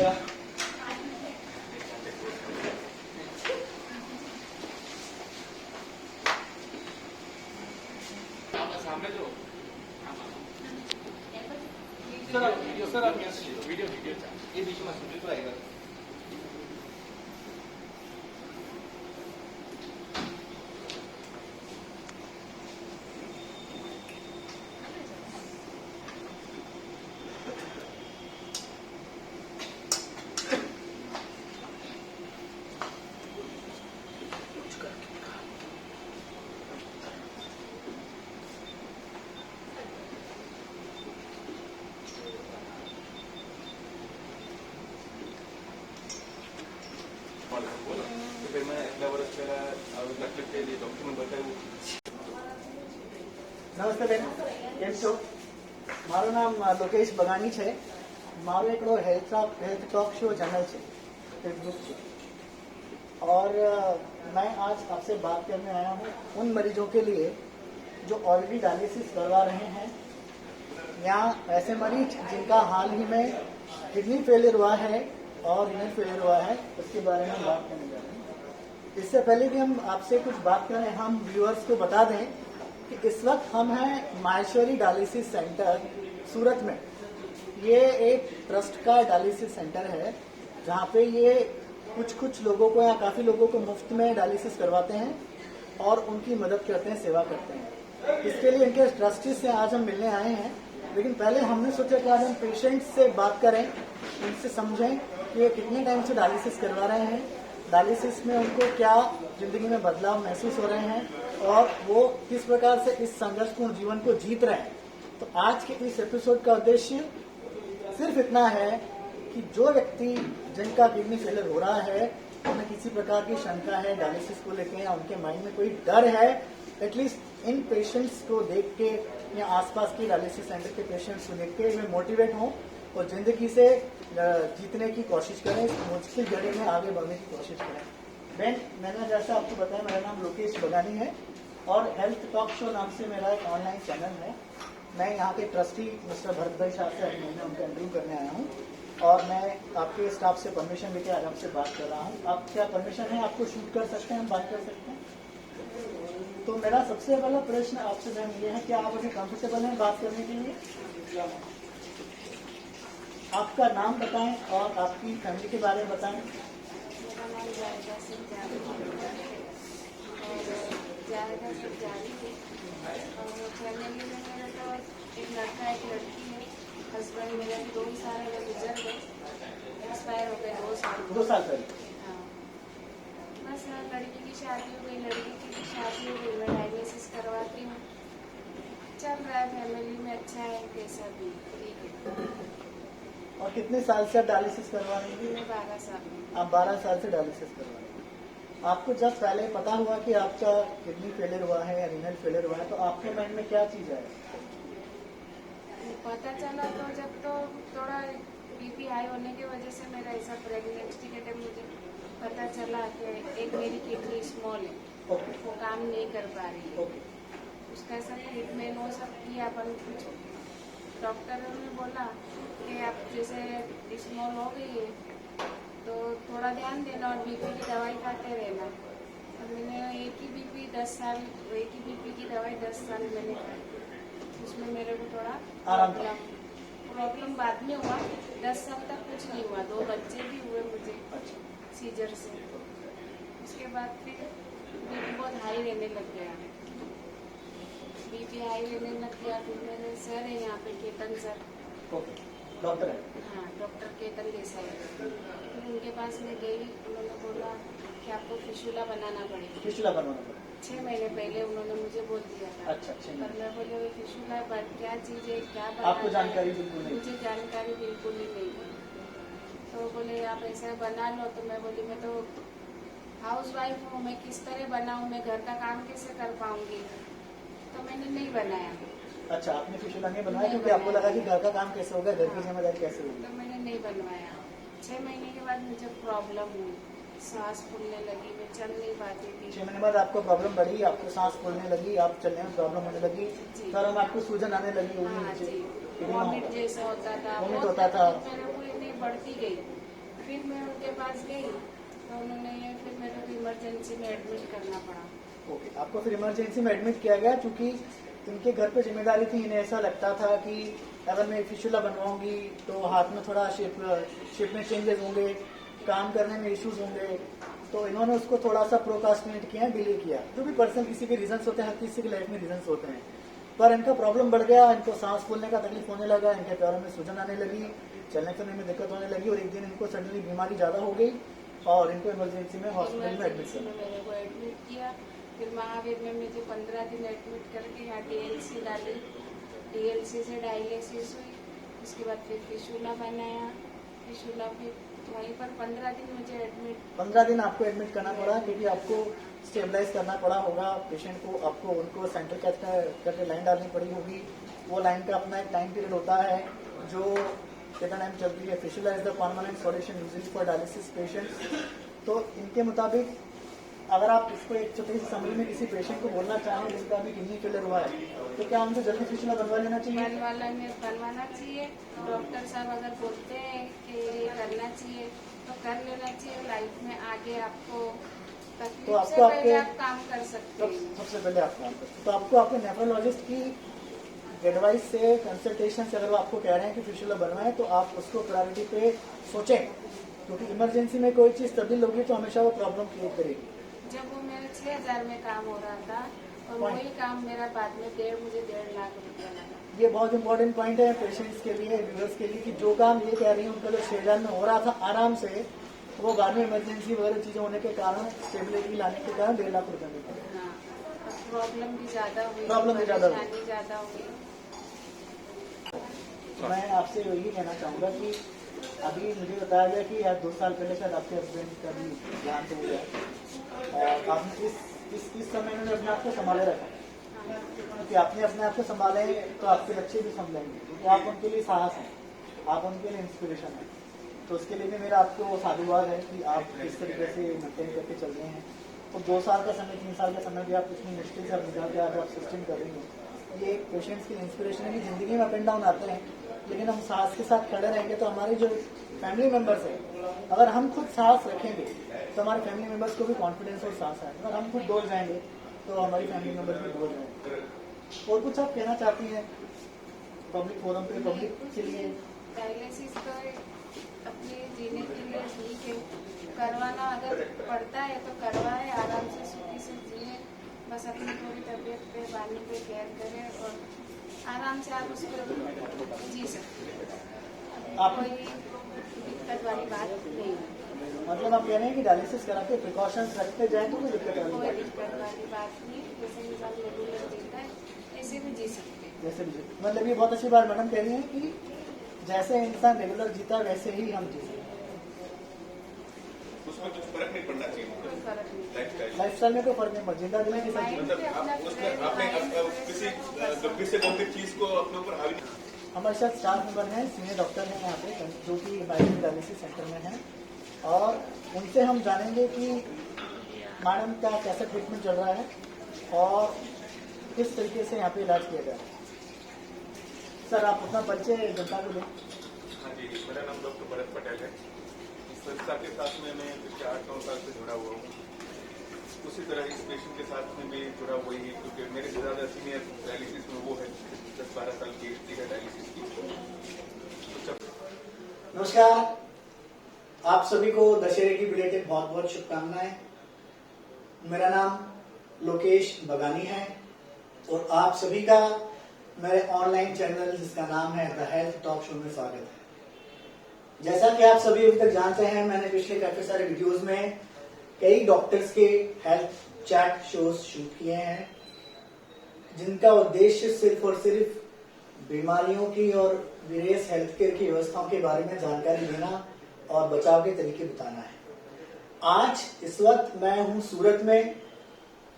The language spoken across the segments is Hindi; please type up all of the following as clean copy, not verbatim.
लीजिएगा। सर आप यहाँ से वीडियो ये बीच में सुनिए तो आएगा। तो फिर मैं अगला वर्ष तकलीफ के लिए डॉक्टर ने बताया। નમસ્તે બેન, કેમ છો? મારું નામ લોકેશ બગાની છે. મારો એક હેલ્થ टॉक शो चैनल છે, फेसबुक पे, और मैं आज आपसे बात करने आया हूँ उन मरीजों के लिए जो ऑलरेडी डायलिसिस करवा रहे हैं या ऐसे मरीज जिनका हाल ही में किडनी फेलियर हुआ है और रीनल फेलियर हुआ है, उसके बारे में बात करने जा रहे हैं। इससे पहले भी हम आपसे कुछ बात करें, हम व्यूअर्स को बता दें कि इस वक्त हम हैं माहेश्वरी डायलिसिस सेंटर सूरत में। ये एक ट्रस्ट का डायलिसिस सेंटर है जहाँ पे ये कुछ लोगों को या काफी लोगों को मुफ्त में डायलिसिस करवाते हैं और उनकी मदद करते हैं, सेवा करते हैं। इसके लिए इनके ट्रस्टी से आज हम मिलने आए हैं, लेकिन पहले हमने सोचा कि आज हम पेशेंट्स से बात करें, उनसे समझें कि ये कितने टाइम से डायलिसिस करवा रहे हैं, डायलिसिस में उनको क्या जिंदगी में बदलाव महसूस हो रहे हैं और वो किस प्रकार से इस संघर्षपूर्ण जीवन को जीत रहे हैं। तो आज के इस एपिसोड का उद्देश्य सिर्फ इतना है कि जो व्यक्ति जिनका किडनी फेलियर हो रहा है, उन्हें किसी प्रकार की शंका है डायलिसिस को लेकर या उनके माइंड में कोई डर है, एटलीस्ट इन पेशेंट्स को देख के या आसपास के डायलिसिस सेंटर के पेशेंट्स को देख के वे मोटिवेट हों और जिंदगी से जीतने की कोशिश करें, इस मुश्किल घड़ी में आगे बढ़ने की कोशिश करें। बहन, मैंने जैसा आपको बताया, मेरा नाम लोकेश बगानी है और हेल्थ टॉक शो नाम से मेरा एक ऑनलाइन चैनल है। मैं यहाँ के ट्रस्टी मिस्टर भरत भाई साहब से मैंने उनका इंटरव्यू करने आया हूँ और मैं आपके स्टाफ से परमिशन लेके आज आपसे बात कर रहा हूँ। आप क्या परमिशन है? आपको शूट कर सकते हैं, हम बात कर सकते हैं? तो मेरा सबसे पहला प्रश्न आपसे बहन ये है कि आप अभी कंफर्टेबल हैं बात करने के लिए? आपका नाम बताएं और आपकी फैमिली के बारे में बताएं। फैमिली में मेरा तो एक लड़का एक लड़की है। हस्बैंड मेरा 2 साल गुजर गए, एक्सपायर हो गए 2 साल पहले। हाँ, बस लड़की की शादी हो गई, लड़की की भी शादी हो गई, मैं डायलिसिस करवाती हूँ, चल रहा है, फैमिली में अच्छा है, कैसा भी ठीक है। और कितने साल से आप डायलिसिस करवा रही हैं? 12 साल। आप 12 साल से डायलिसिस करवा रही हैं। आपको जब पहले पता हुआ कि आपका किडनी फेलियर हुआ है या रीनल फेलियर हुआ है, तो आपके माइंड में क्या चीज है? पता चला तो जब तो थोड़ा बीपी हाई होने की वजह से मेरा ऐसा प्रेगनेंसी के टाइम मुझे पता चला कि एक मेरी किडनी स्मॉल है, वो काम नहीं कर पा रही है। उसका सब ट्रीटमेंट वो सब किया, अपन कुछ डॉक्टर ने बोला कि आप जैसे स्मॉल हो गई है तो थोड़ा ध्यान देना और बीपी की दवाई खाते रहना। और मैंने एक ही बीपी 10 साल, एक ही बीपी की दवाई 10 साल मैंने खाई, उसमें मेरे को थोड़ा प्रॉब्लम बाद में हुआ। 10 साल तक कुछ नहीं हुआ, 2 बच्चे भी हुए मुझे सीजर से। उसके बाद फिर बीपी बहुत हाई रहने लग गया, बीपी हाई रहने लग गया। फिर मेरे सर है यहाँ पे, केतन सर डॉक्टर है। हाँ, डॉक्टर केतन देसाई। फिर उनके पास में गई, उन्होंने बोला कि आपको फिशुला बनाना पड़ेगा। फिशुला बनवाना पड़ेगा? 6 महीने पहले उन्होंने मुझे बोल दिया था। अच्छा, 6 पर मैं बोले वो फिशुला क्या चीज़ है, क्या आपको जानकारी बिल्कुल नहीं? मुझे जानकारी बिल्कुल ही नहीं। तो बोले आप ऐसा बना लो। तो मैं बोली मैं तो हाउस वाइफ हूँ, मैं किस तरह बनाऊँ, मैं घर का काम कैसे कर पाऊँगी? तो मैंने नहीं बनाया। अच्छा, आपने फिशुला नहीं बनवाया क्योंकि आपको लगा कि घर का काम कैसे होगा, घर की जिम्मेदारी कैसे होगी? तो मैंने नहीं बनवाया। 6 महीने के बाद मुझे प्रॉब्लम हुई, सांस फूलने लगी, मैं चल नहीं पाती थी। 6 महीने बाद आपको प्रॉब्लम बढ़ी, आपको सांस फूलने लगी, आप चलने में प्रॉब्लम होने लगी, सर में आपको सूजन आने लगी, हाँ जी, वॉमिट जैसा होता था, वॉमिट होता था। मेरे को नहीं बढ़ती गई, फिर मैं उनके पास गई तो उन्होंने फिर मेरे को इमरजेंसी में एडमिट करना पड़ा। ओके, आपको फिर इमरजेंसी में एडमिट किया गया क्योंकि इनके घर पे जिम्मेदारी थी। इन्हें ऐसा लगता था कि अगर मैं फिशुला बनवाऊंगी तो हाथ में थोड़ा शेप में चेंजेस होंगे, काम करने में इश्यूज होंगे, तो इन्होंने उसको थोड़ा सा प्रोकास्टिनेट किया, डिले किया। जो भी पर्सनल किसी के रीजंस होते हैं, हर किसी की लाइफ में रीजंस होते हैं, पर इनका प्रॉब्लम बढ़ गया। इनको सांस फूलने का तकलीफ होने लगा, इनके पैरों में सूजन आने लगी, चलने फिरने में दिक्कत होने लगी, और एक दिन इनको सडनली बीमारी ज्यादा हो गई और इनको इमरजेंसी में हॉस्पिटल में एडमिट इमरजेंसी में मेरे को एडमिट किया। फिर महावीर में मुझे 15 दिन एडमिट करके यहाँ DLC डाली, DLC से डायलिसिस हुई, उसके बाद फिर फिशुला बनाया, फिशुला फिर वहीं पर 15 दिन मुझे एडमिट 15 दिन आपको एडमिट करना पड़ा क्योंकि आपको स्टेबलाइज करना पड़ा होगा पेशेंट को। आपको उनको सेंट्रल कैथेटर करके लाइन डालनी पड़ी होगी। वो लाइन का अपना एक टाइम पीरियड होता है जो कितना टाइम चलती है। फिशुला is the permanent solution usually for dialysis patients. तो इनके मुताबिक अगर आप इसको एक छोटी सी समरी में किसी पेशेंट को बोलना चाहें जिनका अभी किडनी फेलियर हुआ है, तो क्या उनको जल्दी फिशुला बनवा लेना चाहिए? बनवाना चाहिए। डॉक्टर साहब अगर बोलते हैं कि ये करना चाहिए तो कर लेना चाहिए। लाइफ में आगे आपको तकलीफ तो आपको से पहले आपके- आप काम कर सकते हैं। सबसे पहले आप काम करते हैं। तो आपको आपके नेफ्रोलॉजिस्ट की एडवाइस से, कंसल्टेशन से अगर वो आपको कह रहे हैं कि फिशुला बनवाएं तो आप उसको प्रायोरिटी पे सोचें, क्योंकि इमरजेंसी में कोई चीज तब्दील होगी तो हमेशा वो प्रॉब्लम क्रिएट करेगी। जब वो मेरे 6,000 में काम हो रहा था और वही काम मेरा बाद में मुझे 1.5 लाख रुपया लगा। ये बहुत इंपॉर्टेंट पॉइंट है पेशेंट्स के लिए, व्यूअर्स के लिए, कि जो काम ये कह रही है उनका जो 6,000 में हो रहा था आराम से, वो बाद में इमरजेंसी वगैरह चीजें होने के कारण, स्टेबिलिटी लाने के कारण 1.5 लाख रुपए में पड़े। हाँ, प्रॉब्लम भी ज्यादा हुई, प्रॉब्लम भी ज्यादा हुई। परेशानी ज्यादा हुई। मैं आपसे यही कहना चाहूंगा कि अभी मुझे बताया गया कि आज 2 साल पहले शायद आपके हस्बैंड का भी देहांत हो गया। आपने इस समय में अपने आप को संभाले रखा, क्योंकि आपने अपने आप को संभाले तो आपके बच्चे भी संभलेंगे, क्योंकि आप उनके लिए साहस हैं, आप उनके लिए इंस्पिरेशन हैं। तो उसके लिए भी मेरा आपको साधुवाद है कि आप किस तरीके से मेंटेन करके चल रहे हैं। तो 2 साल का समय, 3 साल का समय भी आप इतनी मुश्किल से निकाल के आज आप सस्टेन कर रही हैं। ये एक पेशेंट्स की इंस्पिरेशन है कि जिंदगी में अप एंड डाउन आते हैं, लेकिन हम साहस के साथ खड़े रहेंगे तो हमारे जो फैमिली मेंबर्स हैं, अगर हम खुद साहस रखेंगे तो हमारे फैमिली मेंबर्स को भी कॉन्फिडेंस और साहस आएगा। अगर हम खुद डोल जाएंगे तो हमारी फैमिली मेंबर्स भी डोल जाएंगे। और कुछ आप कहना चाहती हैं पब्लिक फोरम पे, पब्लिक के लिए? डायलिसिस तो अपने जीने के लिए ठीक है, करवाना अगर पड़ता है तो करवाए, आराम से सुखी से जिए, बस अपनी पूरी तबीयत पे, पानी पे केयर करें और आराम से आप उसको जी सकते हैं। कोई दिक्कत वाली बात नहीं है। मतलब आप कह रहे हैं कि डायलिसिस करा के प्रिकॉशंस रखते जाए तो कोई दिक्कत वाली कोई बात दिक्कत वाली बात नहीं, जैसे इंसान रेगुलर जीता है ऐसे भी जी सकते हैं। जैसे भी, मतलब ये बहुत अच्छी बात मैडम कह रही है कि जैसे इंसान रेगुलर जीता वैसे ही हम जीते। उसमें कुछ फर्क नहीं पड़ना चाहिए, कोई फर्क नहीं। लाइफस्टाइल में कोई फर्क नहीं पड़ता, जिंदा दिला के साथ जीना। मतलब आप उसमें आपने किसी गंभीर से गंभीर चीज को अपने ऊपर हावी। हमारे साथ स्टाफ मेंबर हैं, सीनियर डॉक्टर हैं यहाँ पे, जो कि बायोलॉजी डायलिसिस सेंटर में हैं, और उनसे हम जानेंगे कि मैडम का कैसा ट्रीटमेंट चल रहा है और किस तरीके से यहाँ पे इलाज किया जा रहा है। सर, आप अपना परिचय जनता को दें। हाँ जी, मेरा नाम डॉक्टर भरत पटेल है। इस संस्था के साथ में मैं पिछले 8-9 साल से जुड़ा हुआ हूँ। उसी तरह इस पेशेंट के साथ में भी जुड़ा हुआ ही, क्योंकि मेरे से ज़्यादा सीनियर डायलिसिस में वो है, 10-12 साल की हिस्ट्री है डायलिसिस की। नमस्कार, आप सभी को दशहरे की बिलेटेड बहुत बहुत शुभकामनाएं। मेरा नाम लोकेश बगानी है और आप सभी का मेरे ऑनलाइन चैनल जिसका नाम है द हेल्थ टॉक शो में स्वागत है। जैसा कि आप सभी अभी तक जानते हैं, मैंने पिछले काफी सारे वीडियोस में कई डॉक्टर्स के हेल्थ चैट शोज शूट किए हैं, जिनका उद्देश्य सिर्फ और सिर्फ बीमारियों की और वेरियस हेल्थ केयर की व्यवस्थाओं के बारे में जानकारी देना और बचाव के तरीके बताना है। आज इस वक्त मैं हूं सूरत में।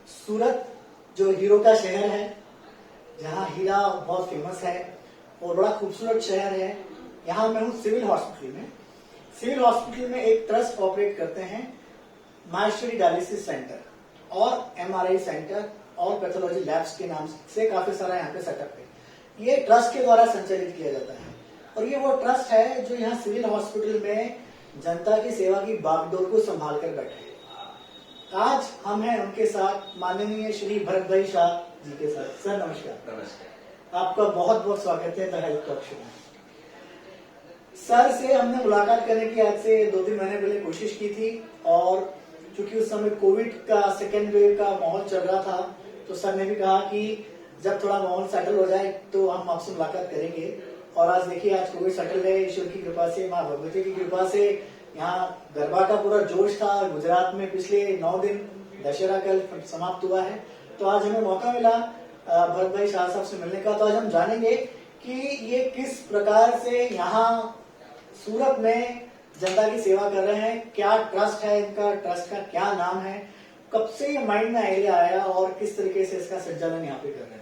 सूरत जो हीरो का शहर है, जहां हीरा बहुत फेमस है और बड़ा खूबसूरत शहर है, यहाँ मैं हूँ सिविल हॉस्पिटल में। सिविल हॉस्पिटल में एक ट्रस्ट ऑपरेट करते हैं, माहेश्वरी डायलिसिस सेंटर और एमआरआई सेंटर और पैथोलॉजी लैब्स के नाम से काफी सारा यहाँ पे सेटअप है। ये ट्रस्ट के द्वारा संचालित किया जाता है और ये वो ट्रस्ट है जो यहाँ सिविल हॉस्पिटल में जनता की सेवा की बागडोर को संभाल कर बैठे हैं। आज हम हैं उनके साथ माननीय श्री भरत भाई शाह जी के साथ। सर नमस्कार। नमस्कार। आपका बहुत बहुत स्वागत है द हेल्थ टॉक शो में। सर से हमने मुलाकात करने की आज से 2-3 महीने पहले कोशिश की थी, और चूंकि उस समय कोविड का सेकेंड वेव का माहौल चल रहा था, तो सर ने भी कहा कि जब थोड़ा माहौल सेटल हो जाए तो हम आपसे मुलाकात करेंगे। और आज देखिए, आज कोविड सेटल है, ईश्वर की कृपा से, माँ भगवती की कृपा से। यहाँ गरबा का पूरा जोश था। गुजरात में पिछले 9 दिन दशहरा कल समाप्त हुआ है, तो आज हमें मौका मिला भरत भाई शाह साहब से मिलने का। तो आज हम जानेंगे कि ये किस प्रकार से यहाँ सूरत में जनता की सेवा कर रहे हैं, क्या ट्रस्ट है इनका, ट्रस्ट का क्या नाम है, कब से ये माइंड में आइडिया आया और किस तरीके से इसका संचालन यहाँ पे कर रहे हैं।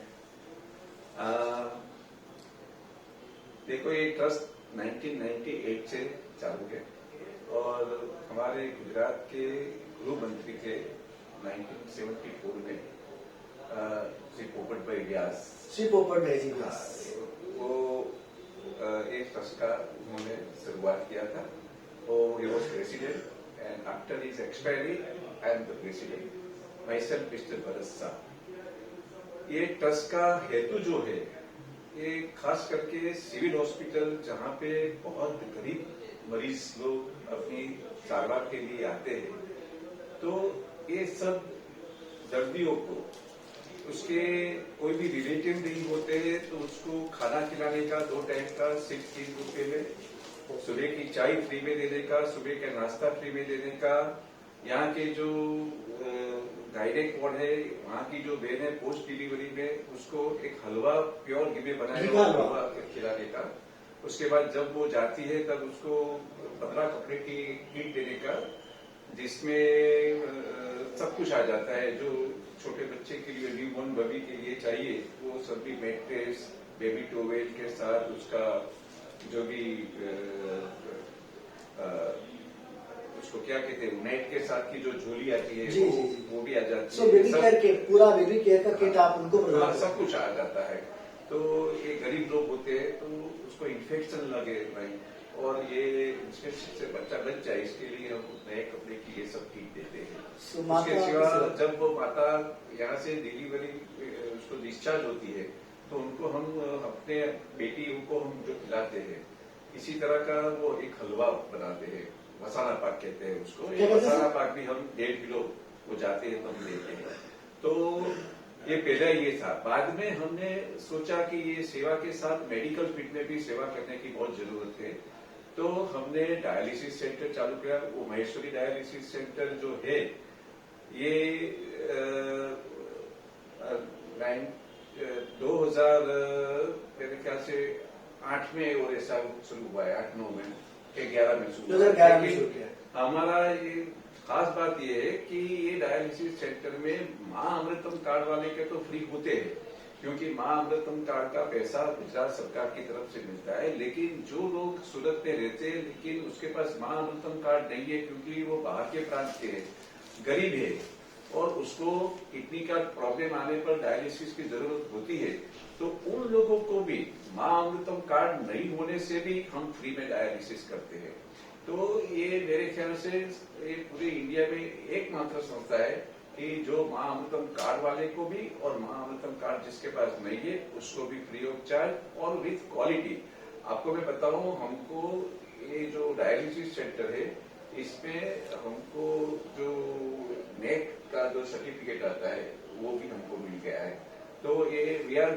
देखो, ये ट्रस्ट 1998 से चालू है और हमारे गुजरात के गृह मंत्री थे 1974 में, श्री पोपट भाई व्यास। श्री पोपट भाई जी वो एक ट्रस्ट का उन्होंने शुरुआत किया था और he was president, and after his expiry I am the president, myself Mr. Bharat Shah. ये ट्रस्ट का हेतु जो है, ये खास करके सिविल हॉस्पिटल जहाँ पे बहुत गरीब मरीज लोग अपनी सारवार के लिए आते हैं, तो ये सब दर्दियों को उसके कोई भी रिलेटिव नहीं होते हैं तो उसको खाना खिलाने का 2 टाइम का 16 रुपए में, सुबह की चाय फ्री में देने का, सुबह का नाश्ता फ्री में देने का, यहाँ के जो गाइडेड वार्ड है वहाँ की जो बहन है पोस्ट डिलीवरी में उसको एक हलवा प्योर घी में बनाया हुआ हलवा खिलाने का। उसके बाद जब वो जाती है तब उसको 15 कपड़े की किट देने का, जिसमें सब कुछ आ जाता है जो छोटे बच्चे के लिए, न्यूबॉर्न बेबी के लिए चाहिए, वो सभी मैट्रेस, बेबी टॉवेल के साथ उसका जो भी उसको क्या कहते हैं, नेट के साथ की जो झोली आती है जी, वो भी आ जाती है। बेबी केयर के पूरा बेबी केयर का किट आप उनको प्रदान, सब कुछ आ जाता है। तो ये गरीब लोग होते हैं तो उसको इन्फेक्शन लगे नहीं, और ये इन्फेक्शन से बच्चा बच जाए, इसके लिए हम नए कपड़े की ये सब किट देते हैं। उसके सिवा जब वो माता यहाँ से डिलीवरी उसको डिस्चार्ज होती है तो उनको हम अपने बेटियों को हम जो खिलाते हैं, इसी तरह का वो एक हलवा बनाते हैं, मसाला पाक कहते हैं उसको। ये मसाला पाक भी हम 1.5 किलो वो जाते हैं तो हम देते हैं। तो ये पहले ये था। बाद में हमने सोचा कि ये सेवा के साथ मेडिकल फील्ड में भी सेवा करने की बहुत जरूरत है, तो हमने डायलिसिस सेंटर चालू किया। वो महेश्वरी डायलिसिस सेंटर जो है ये 2000 मेरे ख्याल से 8 में और ऐसा शुरू हुआ है, 8-9 में के 11 में शुरू हुआ। हमारा ये खास बात ये है कि ये डायलिसिस सेंटर में माँ अमृतम कार्ड वाले के तो फ्री होते हैं, क्योंकि माँ अमृतम कार्ड का पैसा गुजरात सरकार की तरफ से मिलता है। लेकिन जो लोग सूरत में रहते हैं लेकिन उसके पास माँ अमृतम कार्ड नहीं है, क्योंकि वो बाहर के प्रांत के है, गरीब है और उसको किडनी का प्रॉब्लम आने पर डायलिसिस की जरूरत होती है, तो उन लोगों को भी माँ अमृतम कार्ड नहीं होने से भी हम फ्री में डायलिसिस करते हैं। तो ये मेरे ख्याल से ये पूरे इंडिया में एकमात्र संस्था है कि जो माँ अमृतम कार्ड वाले को भी और माँ अमृतम कार्ड जिसके पास नहीं है उसको भी फ्री ऑफ चार्ज और विथ क्वालिटी। आपको मैं बताऊं, हमको ये जो डायलिसिस सेंटर है इसमें हमको जो नेट का जो सर्टिफिकेट आता है वो भी हमको मिल गया है। तो ये we are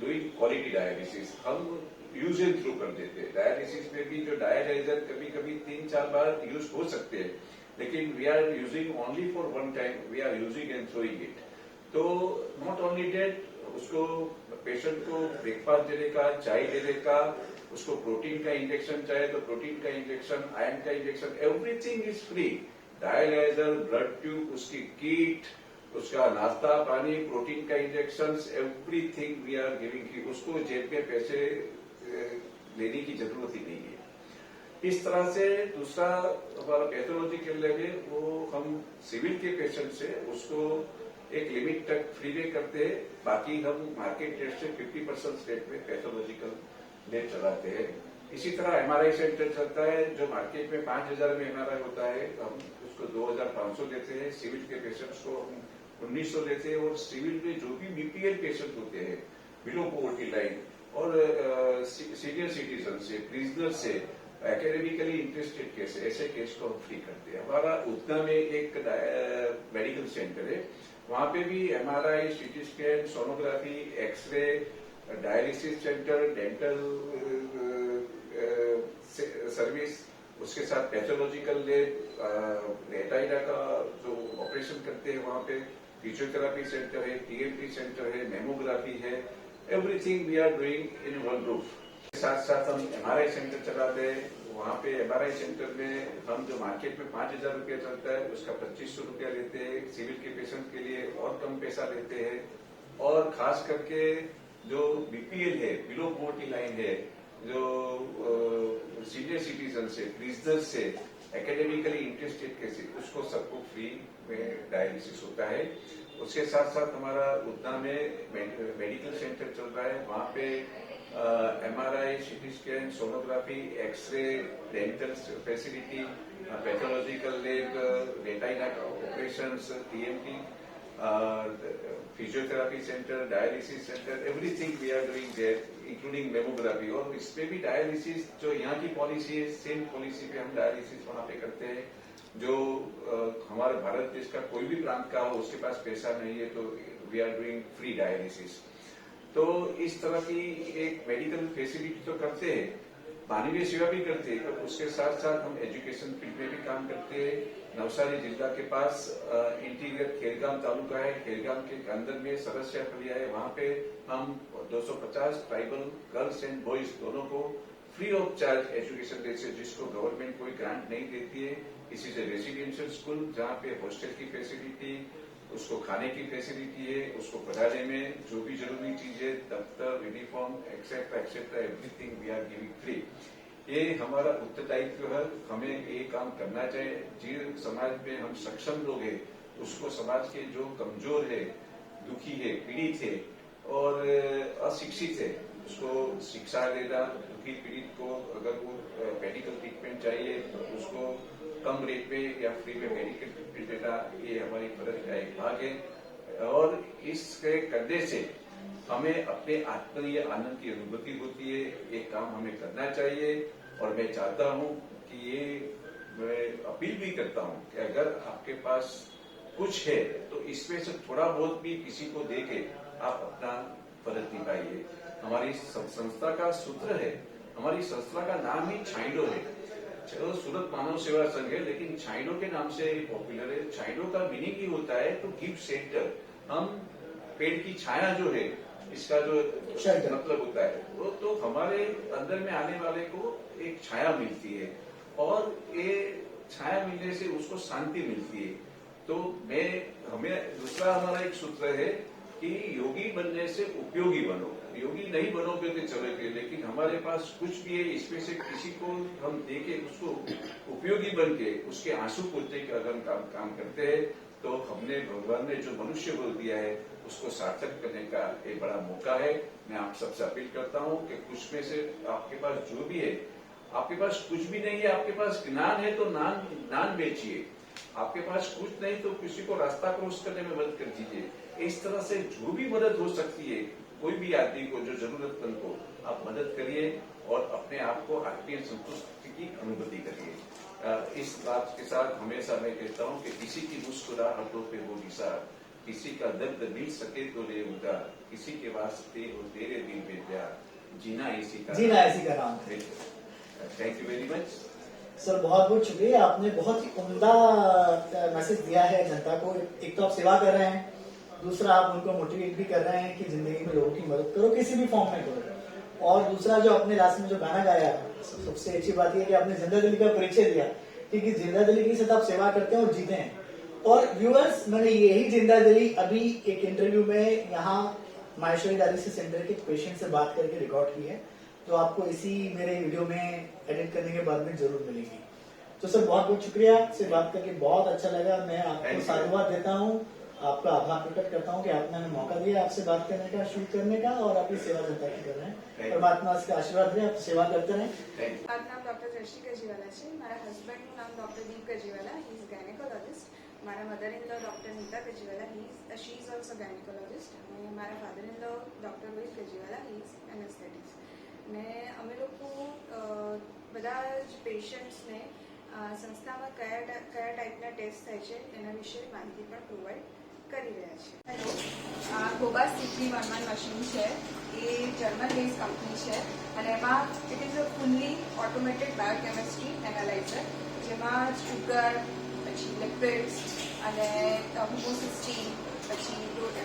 doing quality dialysis, हम यूज एंड थ्रू कर देते हैं। डायलिसिस में भी जो डायलाइजर कभी कभी 3-4 बार यूज हो सकते हैं, लेकिन we are using only for 1 time, we are using and throwing it. तो नॉट ओनली डेट, उसको पेशेंट को ब्रेकफास्ट देने का, चाय देने का, उसको प्रोटीन का इंजेक्शन चाहे तो प्रोटीन का इंजेक्शन, आयरन का injection, everything is free. Dialyzer, blood tube, उसकी किट, उसका नाश्ता पानी, प्रोटीन का injection, everything we are giving. उसको जेब में पैसे लेने की जरूरत ही नहीं है। इस तरह से दूसरा हमारा पैथोलॉजी के लैब है, वो हम सिविल के पेशेंट से उसको एक लिमिट तक फ्री में करते हैं, बाकी हम मार्केट रेट से 50% रेट में पैथोलॉजिकल लैब चलाते हैं। इसी तरह एमआरआई सेंटर चलता है, जो मार्केट में 5,000 में एमआरआई होता है, हम उसको 2,500 देते हैं। सिविल के पेशेंट्स को 1,900 देते हैं। और सिविल में जो भी बीपीएल पेशेंट होते हैं, बिलो पॉवर्टी लाइन, और सीनियर सिटीजन से, प्रिजनर से, एकेडमिकली इंटरेस्टेड केस, ऐसे केस को हम फ्री करते हैं। हमारा उतना में एक मेडिकल सेंटर है, वहां पे भी MRI, CT scan, sonography, x ray, dialysis centre, dental service, उसके साथ पैथोलॉजिकल लैब, रेटाइना का जो ऑपरेशन करते हैं वहां पे, फिजियोथेरापी सेंटर है, टीएमटी सेंटर है, मेमोग्राफी है, everything we are doing in one roof. साथ साथ हम एमआरआई सेंटर चलाते हैं। वहां पे एमआरआई सेंटर में हम जो मार्केट में 5,000 रुपया चलता है, उसका 2,500 रुपया लेते हैं। सिविल के पेशेंट के लिए और कम पैसा लेते हैं। और खास करके जो बीपीएल है, बिलो पॉवर्टी लाइन है, जो सीनियर सिटीजन से, प्रिजनर से, एकेडमिकली इंटरेस्टेड केसेस, उसको सबको फ्री में डायलिसिस होता है। उसके साथ साथ हमारा उतना में मेडिकल सेंटर चल रहा है, वहां पे MRI, CT scan, sonography, x ray, dental facility, pathological lab, retina operation, TMT, physiotherapy centre, dialysis centre, everything we are doing there, including mammography. और इसमें भी डायलिसिस जो यहाँ की पॉलिसी है, सेम पॉलिसी पे हम डायलिसिस वहां पे करते हैं। जो हमारे भारत देश का कोई भी प्रांत का हो, उसके पास पैसा नहीं है, तो we are doing free dialysis. तो इस तरह की एक मेडिकल फैसिलिटी तो करते हैं, मानवीय सेवा भी करते हैं, पर उसके साथ साथ हम एजुकेशन फील्ड में भी काम करते हैं। नवसारी जिला के पास इंटीरियर खेलगाम तालुका है, खेलगाम के अंदर में सरसिया फलिया है, वहां पे हम 250 ट्राइबल गर्ल्स एंड बॉयज दोनों को फ्री ऑफ चार्ज एजुकेशन देते हैं, जिसको गवर्नमेंट कोई ग्रांट नहीं देती है। इसी से रेसिडेंशियल स्कूल, जहाँ पे हॉस्टल की फैसिलिटी, उसको खाने की फैसिलिटी है, उसको पढ़ाने में जो भी जरूरी चीजें, दफ्तर, uniform, etcetera etcetera, everything we are giving free. ये हमारा उत्तरदायित्व है, हमें ये काम करना चाहिए। जिन समाज में हम सक्षम लोग हैं, उसको समाज के जो कमजोर है, दुखी है, पीड़ित है और अशिक्षित है, उसको शिक्षा देना। दुखी पीड़ित को अगर वो मेडिकल ट्रीटमेंट चाहिए तो उसको कम रेट पे या फ्री में मेडिकल ट्रीटमेंट देना, ये हमारी फर्ज का एक भाग है। और इसके करने से हमें अपने आत्मीय आनंद की अनुभूति होती है। ये काम हमें करना चाहिए। और मैं चाहता हूं कि ये, मैं अपील भी करता हूं कि अगर आपके पास कुछ है तो इसमें से थोड़ा बहुत भी किसी को दे के आप अपना फर्ज निभाइए। हमारी संस्था का सूत्र है, हमारी संस्था का नाम ही छाइडो है। चलो सूरत मानव सेवा संघ है, लेकिन छाइडो के नाम से पॉपुलर है। छाइडो का मीनिंग ही होता है टू गिव शेल्टर। हम पेड़ की छाया जो है, इसका जो मतलब होता है वो, तो हमारे अंदर में आने वाले को एक छाया मिलती है और ये छाया मिलने से उसको शांति मिलती है। तो हमें दूसरा हमारा एक सूत्र है कि योगी बनने से उपयोगी बनो। योगी नहीं बनोगे तो चलोगे, लेकिन हमारे पास कुछ भी है, इसमें से किसी को हम देके उसको उपयोगी बन के उसके आंसू पोंछने के अगर काम करते हैं तो हमने, भगवान ने जो मनुष्य बोल दिया है उसको सार्थक करने का एक बड़ा मौका है। मैं आप सबसे अपील करता हूं कि कुछ में से आपके पास जो भी है, आपके पास कुछ भी नहीं है, आपके पास ज्ञान है तो नान बेचिए। आपके पास कुछ नहीं तो किसी को रास्ता क्रॉस करने में मदद कर दीजिए। इस तरह से जो भी मदद हो सकती है, कोई भी आदमी को, जो जरूरतमंद को आप मदद करिए और अपने आप को आत्मीय संतुष्टि की अनुभूति करिए। इस बात के साथ हमेशा मैं कहता हूँ कि किसी की मुस्कुराहटों पे हो निसार, किसी का दर्द मिल सके तो ले उदार, किसी के वास्ते हो तेरे दिल में प्यार, जीना इसी का काम है। Thank you very much sir, बहुत बहुत शुक्रिया। आपने बहुत ही उम्दा मैसेज दिया है जनता को। एक तो आप सेवा कर रहे हैं, दूसरा आप उनको मोटिवेट भी कर रहे हैं कि जिंदगी में लोगों की मदद करो, किसी भी फॉर्म में करो। और दूसरा जो अपने लास्ट में जो गाना गाया, सबसे अच्छी बात यह कि आपने जिंदा दिली का परिचय दिया, क्योंकि जिंदा दिली के साथ आप सेवा करते हैं और जीते हैं। और व्यूअर्स, मैंने यही जिंदा दिली अभी एक इंटरव्यू में यहाँ माहेश्वरी डायलिसिस सेंटर के पेशेंट से बात करके रिकॉर्ड की है, जो आपको इसी मेरे वीडियो में एडिट करने के बाद में जरूर मिलेगी। तो सर, बहुत बहुत शुक्रिया। आपसे बात करके बहुत अच्छा लगा। मैं आपको साधुवाद देता हूँ। आपका आभार प्रकट करता हूँ कि आपने हमें मौका दिया आपसे बात करने का, शूट करने का, और आपकी सेवा जनता की कर रहे हैं। परमात्मा इसका आशीर्वाद दें, आप सेवा करते रहें। મારું નામ ડોક્ટર દ્રષ્ટિ ગજીવાલા છે. મારા હસબન્ડનું નામ doctor Deep Gajiwala, he is gynaecologist. મારા mother in law doctor Nita Gajiwala, she is also gynaecologist. અને મારા father in law doctor Rohit Gajiwala, he is anaesthetics. ને અમે લોકો બધા જ પેશન્ટ્સને સંસ્થામાં કયા ટાઈપના ટેસ્ટ થાય છે એના વિશે માહિતી પણ પ્રોવાઈડ કરી રહ્યા છે. હેલો, આ કોબાસ CP11 મશીન છે, એ જર્મન બેઝ કંપની છે અને એમાં it is a fully automated biochemistry analyser, જેમાં શુગર, પછી લિપિડ્સ અને હોમોસિસ્ટીન, પછી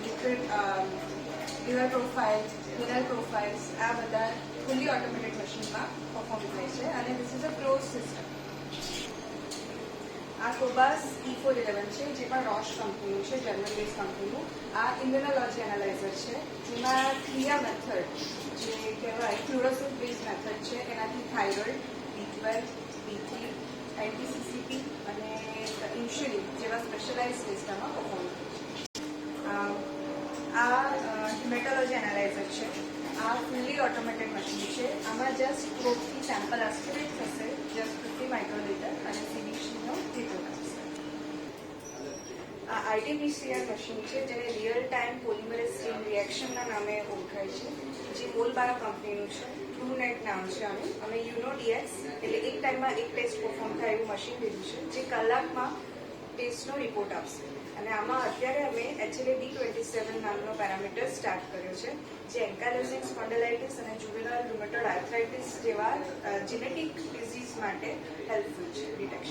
lipid liver profile, mineral profiles, આ બધા ફુલ્લી ઓટોમેટેડ મશીનમાં પરફોર્મ થાય છે અને this is a close system. આ કોબાસ E411 છે, જે પણ રોશ કંપનીનું છે, જર્મન બેઝ કંપનીનું. આ ઇમ્યુનોલોજી એનાલાઇઝર છે, જેમાં ક્રિયા મેથડ જે કહેવાય ફ્લુરોસન્ટ બેઝ મેથડ છે, એનાથી થાઇરોઇડ, B12, B3, NTCCP અને ઇન્સ્યુલિન જેવા સ્પેશિયલાઇઝ સિસ્ટમમાં પરફોર્મ થાય છે. આ હિમેટોલોજી એનાલાઇઝર છે. આ ફુલ્લી ઓટોમેટેડ મશીન છે. આમાં જસ્ટ પ્રોબથી સેમ્પલ એસ્ટિમેટ થશે, જસ્ટ 50 માઇક્રોલીટર, અને CBCનો રિપોર્ટ આવશે. આ RT-PCR મશીન છે, જેને રિયલ ટાઈમ પોલિમરેઝ ચેઇન રિએક્શનના નામે ઓળખાય છે, જે મોલબારા કંપનીનું છે. ટ્રુનેટ નામ છે આનું. અમે યુનોડીએક્સ એટલે એક ટાઈમમાં એક ટેસ્ટ પરફોર્મ થાય એવું મશીન લીધું છે, જે કલાકમાં ટેસ્ટનો રિપોર્ટ આપશે. અને આમાં અત્યારે અમે HLA-D27 નામનો પેરામીટર સ્ટાર્ટ કર્યો છે, જે એન્કાઇલોઝિંગ સ્પોન્ડિલાઇટિસ અને જુવેનાઇલ રુમેટોઇડ આર્થરાઇટિસ જેવા જેનેટિક ડિઝીઝ માટે હેલ્પફુલ છે ડિટેક્શન.